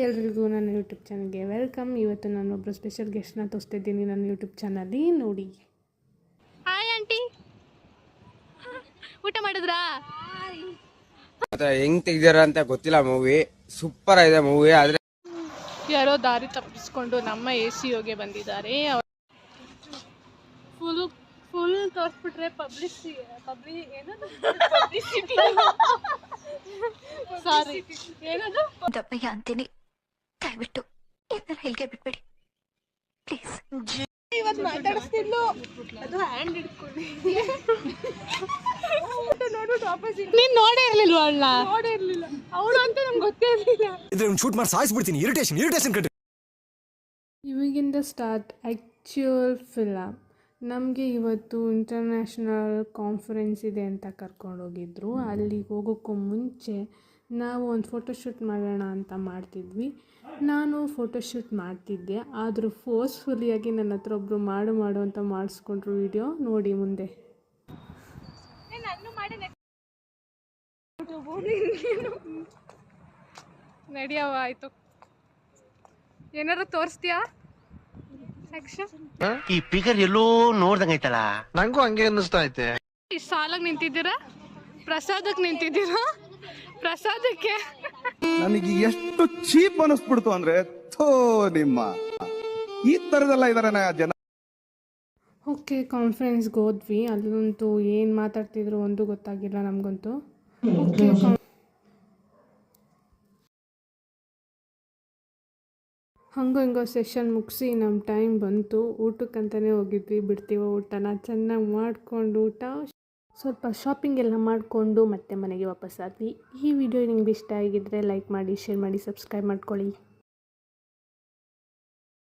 ಎಲ್ರಿಗೂ ನನ್ನ ಯೂಟ್ಯೂಬ್ ಚಾನಲ್ಗೆ ವೆಲ್ಕಮ್. ಇವತ್ತು ನಾನು ಒಬ್ಬರು ಸ್ಪೆಷಲ್ ಗೆಸ್ಟ್ನ ತೋರಿಸ್ತಿದ್ದೀನಿ ನನ್ನ ಯೂಟ್ಯೂಬ್ ಚಾನಲ್ಲಿ, ನೋಡಿ. ಹಾಯ್ ಆಂಟಿ, ಊಟ ಮಾಡಿದ್ರಾ? ಮತ್ತೆ ಹೆಂಗ್ ತೆಗ್ದಾರ ಅಂತ ಗೊತ್ತಿಲ್ಲ. ಮೂವಿ ಸೂಪರ್ ಆಗಿದೆ ಮೂವಿ. ಆದ್ರೆ ಯಾರೋ ದಾರಿ ತಪ್ಪಿಸ್ಕೊಂಡು ನಮ್ಮ ACOಗೆ ಬಂದಿದ್ದಾರೆ. ಫುಲ್ ತೋರಿಸ್ಬಿಟ್ರೆ ಪಬ್ಲಿಸಿಟಿ ಸಾರಿ ಏನದು ದಪ್ಪಯ್ಯ ಅಂತೀನಿ, ದಯವಿಟ್ಟು ಇದನ್ನ ಹೇಳಿಕೆ ಬಿಟ್ಬೇಡಿ ಪ್ಲೀಸ್. ಇವತ್ತು ಮಾತಾಡಿಸ್ತಿದ್ಲು, ಅದು ಹ್ಯಾಂಡ್ ಹಿಡ್ಕೊಂಡು ನೋಡ್ಬಿಟ್ಟು ವಾಪಸ್ ನೀನು ನೋಡೇ ಇರ್ಲಿಲ್ವಾ? ನೋಡೇ ಇರ್ಲಿಲ್ಲ ಅವಳು ಅಂತ ನಮ್ಗೆ ಗೊತ್ತೇ ಇರಲಿಲ್ಲ. ಇದ್ರೆ ಶೂಟ್ ಮಾಡಿ ಸಾಯಿಸ್ಬಿಡ್ತೀನಿ. ಇರಿಟೇಷನ್ ಕಟ್ಟಿ. ಇವಾಗಿಂದ ಸ್ಟಾರ್ಟ್ ಆ್ಯಕ್ಚುಯಲ್ ಫಿಲಮ್. ನಮಗೆ ಇವತ್ತು ಇಂಟರ್ನ್ಯಾಷನಲ್ ಕಾನ್ಫರೆನ್ಸ್ ಇದೆ ಅಂತ ಕರ್ಕೊಂಡೋಗಿದ್ರು. ಅಲ್ಲಿಗೆ ಹೋಗೋಕ್ಕೂ ಮುಂಚೆ ನಾವು ಒಂದು ಫೋಟೋಶೂಟ್ ಮಾಡೋಣ ಅಂತ ಮಾಡ್ತಿದ್ವಿ. ನಾನು ಫೋಟೋಶೂಟ್ ಮಾಡ್ತಿದ್ದೆ, ಆದರೂ ಫೋರ್ಸ್ಫುಲಿಯಾಗಿ ನನ್ನ ಹತ್ರ ಒಬ್ಬರು ಮಾಡು ಅಂತ ಮಾಡಿಸ್ಕೊಂಡ್ರು. ವಿಡಿಯೋ ನೋಡಿ ಮುಂದೆ. ನಡಿಯವ ಆಯ್ತು, ಏನಾರು ತೋರಿಸ್ತೀಯಾ? ಈ ಪಿಗರ್ ಎಲ್ಲೋ ನೋಡ್ದಂಗೈತಲ್ಲ, ನಂಗೂ ಹಂಗೆ ಅನ್ನಿಸ್ತಾ ಐತೆ. ಸಾಲಾಗಿ ನಿಂತಿದ್ದೀರಾ? ಪ್ರಸಾದಕ್ಕೆ ನಿಂತಿದ್ದೀರಾ? ಪ್ರಸಾದಕ್ಕೆ ನನಗೆ ಎಷ್ಟು ಚೀಪ್ ಅನಿಸ್ಬಿಡ್ತು ಅಂದ್ರೆ, ಥೋ ನಿಮ್ಮ ಈ ತರದೆಲ್ಲ ಇದಾರೆ ಜನ. ಓಕೆ, ಕಾನ್ಫರೆನ್ಸ್ಗೆ ಹೋದ್ವಿ. ಅಲ್ಲಂತೂ ಏನು ಮಾತಾಡ್ತಿದ್ರು ಒಂದು ಗೊತ್ತಾಗಿಲ್ಲ ನಮಗಂತೂ. ಓಕೆ, ಹಂಗೋ ಸೆಷನ್ ಮುಗಿಸಿ ನಮ್ಮ ಟೈಮ್ ಬಂತು. ಊಟಕ್ಕಂತಲೇ ಹೋಗಿದ್ವಿ. ಬಿಡ್ತೀವೋ ಊಟನ ಚೆನ್ನಾಗಿ ಮಾಡಿಕೊಂಡು ಸ್ವಲ್ಪ ಶಾಪಿಂಗ್ ಎಲ್ಲ ಮಾಡಿಕೊಂಡು ಮತ್ತೆ ಮನೆಗೆ ವಾಪಸ್ಸಾದ್ವಿ. ಈ ವಿಡಿಯೋ ನಿಮ್ಗೆ ಇಷ್ಟ ಆಗಿದ್ದರೆ ಲೈಕ್ ಮಾಡಿ, ಶೇರ್ ಮಾಡಿ, ಸಬ್ಸ್ಕ್ರೈಬ್ ಮಾಡ್ಕೊಳ್ಳಿ.